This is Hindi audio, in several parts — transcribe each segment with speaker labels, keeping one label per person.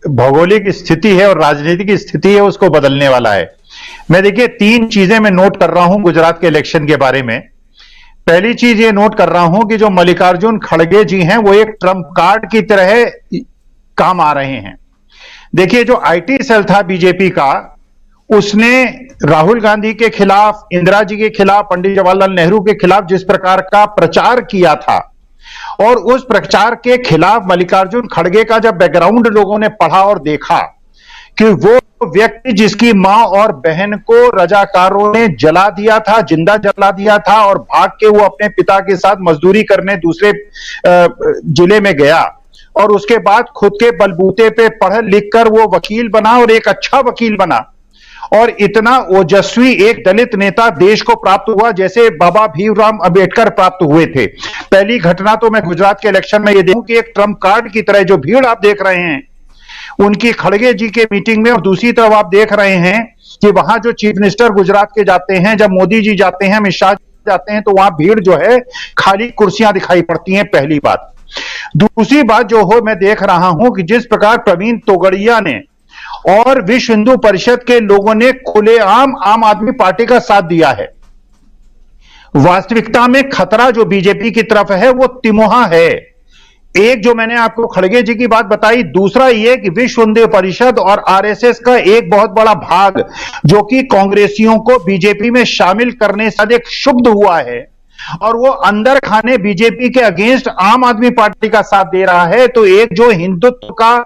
Speaker 1: भौगोलिक स्थिति है और राजनीतिक स्थिति है उसको बदलने वाला है। मैं देखिए 3 चीजें मैं नोट कर रहा हूं गुजरात के इलेक्शन के बारे में। पहली चीज ये नोट कर रहा हूं कि जो मल्लिकार्जुन खड़गे जी हैं वो एक ट्रम्प कार्ड की तरह काम आ रहे हैं। देखिए जो आईटी सेल था बीजेपी का, उसने राहुल गांधी के खिलाफ, इंदिरा जी के खिलाफ, पंडित जवाहरलाल नेहरू के खिलाफ जिस प्रकार का प्रचार किया था, और उस प्रचार के खिलाफ मल्लिकार्जुन खड़गे का जब बैकग्राउंड लोगों ने पढ़ा और देखा कि वो व्यक्ति जिसकी मां और बहन को रजाकारों ने जला दिया था, जिंदा जला दिया था, और भाग के वो अपने पिता के साथ मजदूरी करने दूसरे जिले में गया, और उसके बाद खुद के बलबूते पे पढ़ लिख कर वो वकील बना और एक अच्छा वकील बना, और इतना ओजस्वी एक दलित नेता देश को प्राप्त हुआ जैसे बाबा भीमराव अंबेडकर प्राप्त हुए थे। पहली घटना तो मैं गुजरात के इलेक्शन में ये देखूं कि एक ट्रम्प कार्ड की तरह जो भीड़ आप देख रहे हैं उनकी खड़गे जी के मीटिंग में, और दूसरी तरफ आप देख रहे हैं कि वहां जो चीफ मिनिस्टर गुजरात के जाते हैं, जब मोदी जी जाते हैं, अमित शाह जाते हैं, तो वहां भीड़ जो है खाली कुर्सियां दिखाई पड़ती हैं, पहली बात। दूसरी बात जो हो मैं देख रहा हूं कि जिस प्रकार प्रवीण तोगड़िया ने और विश्व हिंदू परिषद के लोगों ने खुलेआम आम आदमी पार्टी का साथ दिया है। वास्तविकता में खतरा जो बीजेपी की तरफ है वो तिमोहा है। एक जो मैंने आपको खड़गे जी की बात बताई, दूसरा ये कि विश्व हिंदू परिषद और आरएसएस का एक बहुत बड़ा भाग जो कि कांग्रेसियों को बीजेपी में शामिल करने से अधिक क्षुब्ध हुआ है और वो अंदर खाने बीजेपी के अगेंस्ट आम आदमी पार्टी का साथ दे रहा है। तो एक जो हिंदुत्व का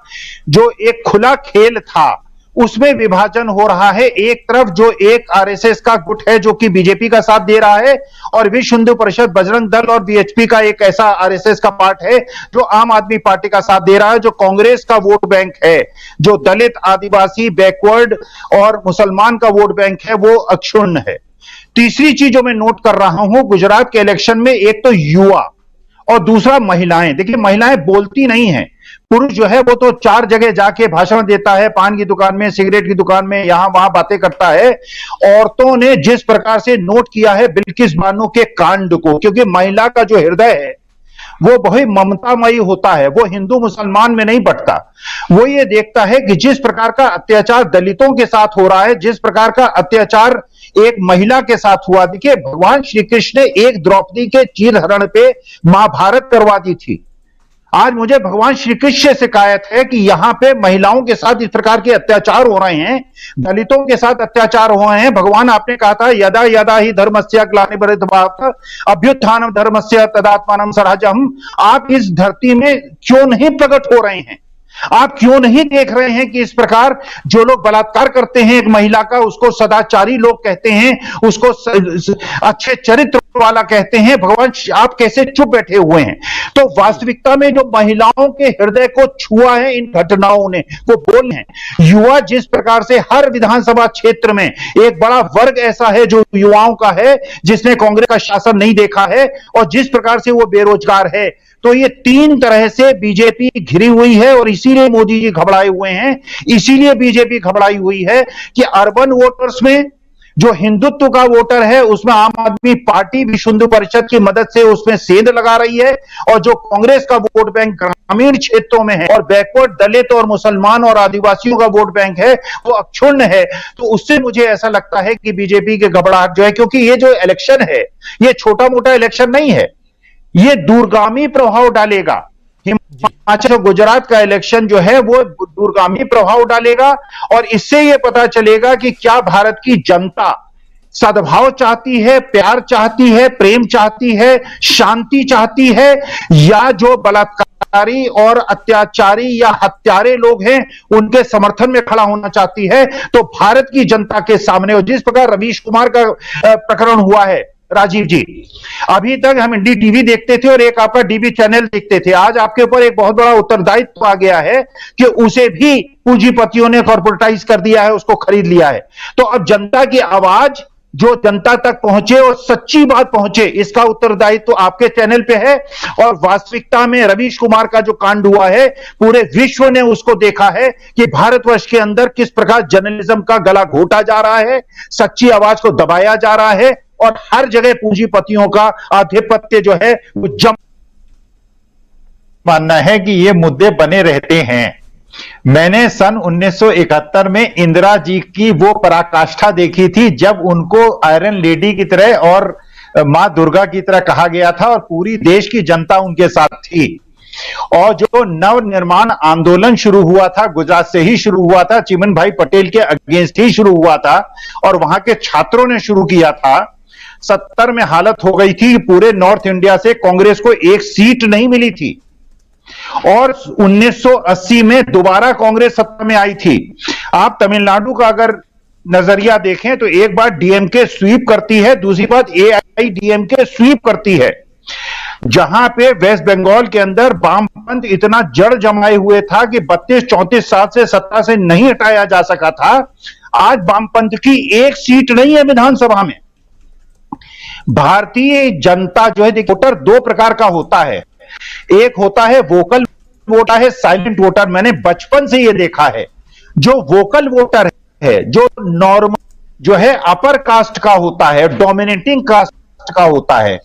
Speaker 1: जो एक खुला खेल था उसमें विभाजन हो रहा है। एक तरफ जो एक आरएसएस का गुट है जो कि बीजेपी का साथ दे रहा है, और विश्व हिंदू परिषद, बजरंग दल और बीएचपी का एक ऐसा आरएसएस का पार्ट है जो आम आदमी पार्टी का साथ दे रहा है। जो कांग्रेस का वोट बैंक है, जो दलित, आदिवासी, बैकवर्ड और मुसलमान का वोट बैंक है, वो अक्षुण्ण है। तीसरी चीज जो मैं नोट कर रहा हूं गुजरात के इलेक्शन में, एक तो युवा और दूसरा महिलाएं। देखिए महिलाएं बोलती नहीं हैं, पुरुष जो है वो तो 4 जगह जाके भाषण देता है, पान की दुकान में, सिगरेट की दुकान में, यहां वहां बातें करता है। औरतों ने जिस प्रकार से नोट किया है बिल्किस बानो के कांड को, क्योंकि महिला का जो हृदय है वो बहुत ममतामयी होता है, वो हिंदू मुसलमान में नहीं बंटता। वो ये देखता है कि जिस प्रकार का अत्याचार दलितों के साथ हो रहा है, जिस प्रकार का अत्याचार एक महिला के साथ हुआ। देखिए भगवान श्री कृष्ण ने एक द्रौपदी के चीरहरण पे महाभारत करवा दी थी। आज मुझे भगवान श्री कृष्ण से शिकायत है कि यहां पे महिलाओं के साथ इस प्रकार के अत्याचार हो रहे हैं, दलितों के साथ अत्याचार हो रहे हैं। भगवान आपने कहा था यदा यदा ही धर्मस्य ग्लानिर्भवति अभ्युत्थानम धर्मस्य तदात्मानं सृजम्। आप इस धरती में क्यों नहीं प्रकट हो रहे हैं? आप क्यों नहीं देख रहे हैं कि इस प्रकार जो लोग बलात्कार करते हैं एक महिला का, उसको सदाचारी लोग कहते हैं, उसको अच्छे चरित्र वाला कहते हैं। भगवान आप कैसे चुप बैठे हुए हैं? तो वास्तविकता में जो महिलाओं के हृदय को छुआ है इन घटनाओं ने, वो बोल हैं। युवा जिस प्रकार से हर विधानसभा क्षेत्र में एक बड़ा वर्ग ऐसा है जो युवाओं का है जिसने कांग्रेस का शासन नहीं देखा है, और जिस प्रकार से वो बेरोजगार है। तो ये 3 तरह से बीजेपी घिरी हुई है, और इसीलिए मोदी जी घबराए हुए हैं। इसीलिए बीजेपी घबराई हुई है कि अर्बन वोटर्स में जो हिंदुत्व का वोटर है उसमें आम आदमी पार्टी विश्व हिंदू परिषद की मदद से उसमें सेंध लगा रही है, और जो कांग्रेस का वोट बैंक ग्रामीण क्षेत्रों में है और बैकवर्ड दलित और मुसलमान और आदिवासियों का वोट बैंक है वो अक्षुण्ण है। तो उससे मुझे ऐसा लगता है कि बीजेपी के घबराहट जो है, क्योंकि ये जो इलेक्शन है ये छोटा मोटा इलेक्शन नहीं है, ये दूरगामी प्रभाव डालेगा। हिमाचल गुजरात का इलेक्शन जो है वो दूरगामी प्रभाव डालेगा, और इससे ये पता चलेगा कि क्या भारत की जनता सद्भाव चाहती है, प्यार चाहती है, प्रेम चाहती है, शांति चाहती है, या जो बलात्कारी और अत्याचारी या हत्यारे लोग हैं उनके समर्थन में खड़ा होना चाहती है। तो भारत की जनता के सामने, और जिस प्रकार रवीश कुमार का प्रकरण हुआ है, राजीव जी, अभी तक हम एनडीटीवी देखते थे और एक आपका डीबी चैनल देखते थे। आज आपके ऊपर एक बहुत बड़ा उत्तरदायित्व आ गया है कि उसे भी पूंजीपतियों ने कॉर्पोरेटाइज कर दिया है, उसको खरीद लिया है। तो अब जनता की आवाज जो जनता तक पहुंचे और सच्ची बात पहुंचे, इसका उत्तरदायित्व आपके चैनल पे है। और वास्तविकता में रवीश कुमार का जो कांड हुआ है पूरे विश्व ने उसको देखा है कि भारतवर्ष के अंदर किस प्रकार जर्नलिज्म का गला घोटा जा रहा है, सच्ची आवाज को दबाया जा रहा है, और हर जगह पूंजीपतियों का आधिपत्य जो है वो मानना है कि ये मुद्दे बने रहते हैं। मैंने सन 1971 में इंदिरा जी की वो पराकाष्ठा देखी थी जब उनको आयरन लेडी की तरह और मां दुर्गा की तरह कहा गया था और पूरी देश की जनता उनके साथ थी। और जो नव निर्माण आंदोलन शुरू हुआ था, गुजरात से ही शुरू हुआ था, चिमन भाई पटेल के अगेंस्ट ही शुरू हुआ था और वहां के छात्रों ने शुरू किया था। 70 में हालत हो गई थी, पूरे नॉर्थ इंडिया से कांग्रेस को एक सीट नहीं मिली थी और 1980 में दोबारा कांग्रेस सत्ता में आई थी। आप तमिलनाडु का अगर नजरिया देखें तो एक बार डीएमके स्वीप करती है, दूसरी बात एआईडीएमके स्वीप करती है। जहां पे वेस्ट बंगाल के अंदर वामपंथ इतना जड़ जमाए हुए था कि 32-34 साल से सत्ता से नहीं हटाया जा सका था, आज वामपंथ की एक सीट नहीं है विधानसभा में। भारतीय जनता जो है, देखिए वोटर दो प्रकार का होता है, एक होता है वोकल वोटर है, साइलेंट वोटर। मैंने बचपन से ये देखा है, जो वोकल वोटर है, जो नॉर्मल जो है अपर कास्ट का होता है, डोमिनेटिंग कास्ट का होता है।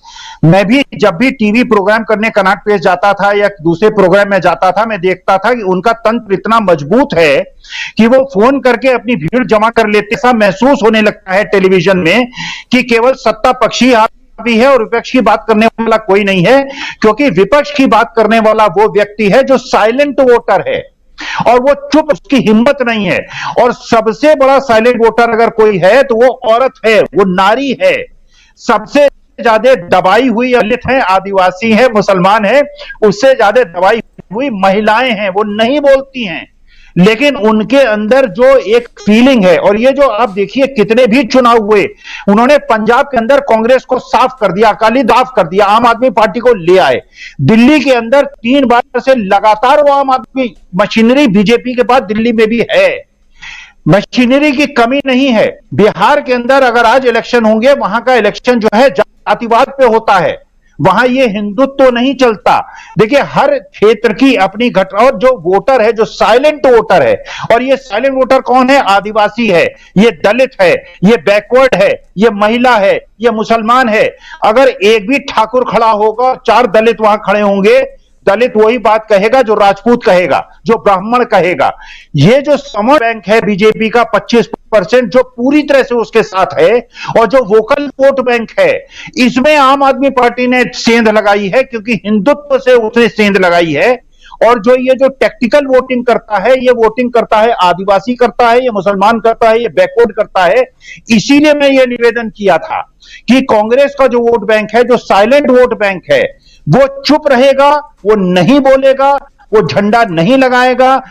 Speaker 1: मैं भी जब भी टीवी प्रोग्राम करने कनॉट प्लेस जाता था या दूसरे प्रोग्राम में जाता था, मैं देखता था कि उनका तंत्र इतना मजबूत है कि वो फोन करके अपनी भीड़ जमा कर लेते। ऐसा महसूस होने लगता है टेलीविजन में कि केवल सत्ता पक्षी भी है और विपक्ष की बात करने वाला कोई नहीं है, क्योंकि विपक्ष की बात करने वाला वो व्यक्ति है जो साइलेंट वोटर है और वो चुप, उसकी हिम्मत नहीं है। और सबसे बड़ा साइलेंट वोटर अगर कोई है तो वो औरत है, वो नारी है। सबसे ज्यादा दबाई हुई दलित है, आदिवासी है, मुसलमान है, उससे ज्यादा दबाई हुई महिलाएं हैं। वो नहीं बोलती हैं, लेकिन उनके अंदर जो एक फीलिंग है। और ये जो आप देखिए कितने भी चुनाव हुए, उन्होंने पंजाब के अंदर कांग्रेस को साफ कर दिया, अकाली दाफ कर दिया, आम आदमी पार्टी को ले आए। दिल्ली के अंदर 3 बार से लगातार वो आम आदमी मशीनरी बीजेपी के बाद दिल्ली में भी है, मशीनरी की कमी नहीं है। बिहार के अंदर अगर आज इलेक्शन होंगे, वहां का इलेक्शन जो है जातिवाद पे होता है, वहां ये हिंदुत्व तो नहीं चलता। देखिए हर क्षेत्र की अपनी घटना। और जो वोटर है, जो साइलेंट वोटर है, और ये साइलेंट वोटर कौन है? आदिवासी है, ये दलित है, ये बैकवर्ड है, ये महिला है, ये मुसलमान है। अगर एक भी ठाकुर खड़ा होगा, 4 दलित वहां खड़े होंगे, दलित वही बात कहेगा जो राजपूत कहेगा, जो ब्राह्मण कहेगा। ये जो समर बैंक है बीजेपी का 25%, जो पूरी तरह से उसके साथ है, और जो वोकल वोट बैंक है, इसमें आम आदमी पार्टी ने सेंध लगाई है, क्योंकि हिंदुत्व से उसने सेंध लगाई है। और जो ये जो टेक्टिकल वोटिंग करता है, ये वोटिंग करता है आदिवासी करता है, ये मुसलमान करता है, ये बैकवर्ड करता है। इसीलिए मैं ये निवेदन किया था कि कांग्रेस का जो वोट बैंक है, जो साइलेंट वोट बैंक है, वो चुप रहेगा, वो नहीं बोलेगा, वो झंडा नहीं लगाएगा,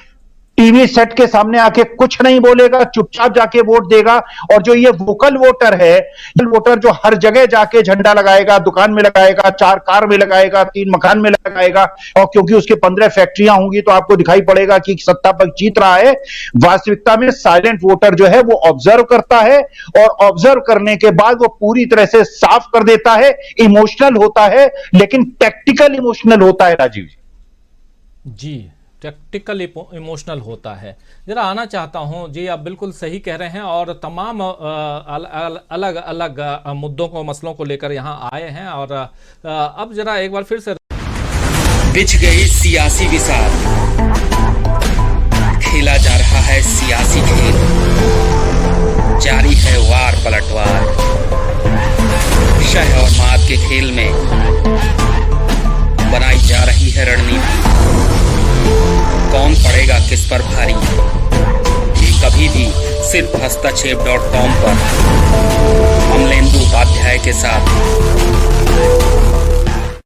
Speaker 1: टीवी सेट के सामने आके कुछ नहीं बोलेगा, चुपचाप जाके वोट देगा। और जो ये वोकल वोटर है, ये वोटर जो हर जगह जाके झंडा लगाएगा, दुकान में लगाएगा, 4 कार में लगाएगा, 3 मकान में लगाएगा, और क्योंकि उसके 15 फैक्ट्रियां होंगी तो आपको दिखाई पड़ेगा कि सत्ता पक्ष जीत रहा है। वास्तविकता में साइलेंट वोटर जो है वो ऑब्जर्व करता है, और ऑब्जर्व करने के बाद वो पूरी तरह से साफ कर देता है। इमोशनल होता है, लेकिन टैक्टिकल इमोशनल होता है। राजीव
Speaker 2: जी, टैक्टिकल इमोशनल होता है। जरा आना चाहता हूं जी, आप बिल्कुल सही कह रहे हैं और तमाम अलग अलग मुद्दों को, मसलों को लेकर यहां आए हैं। और अब जरा एक बार फिर से
Speaker 3: बिछ गई सियासी विसार, खेला जा रहा है सियासी खेल, जारी है वार पलटवार। शह और मात के खेल में बनाई जा रही है रणनीति, कौन पड़ेगा किस पर भारी, ये कभी भी सिर्फ हस्तक्षेप.com पर अमलेंदु उपाध्याय के साथ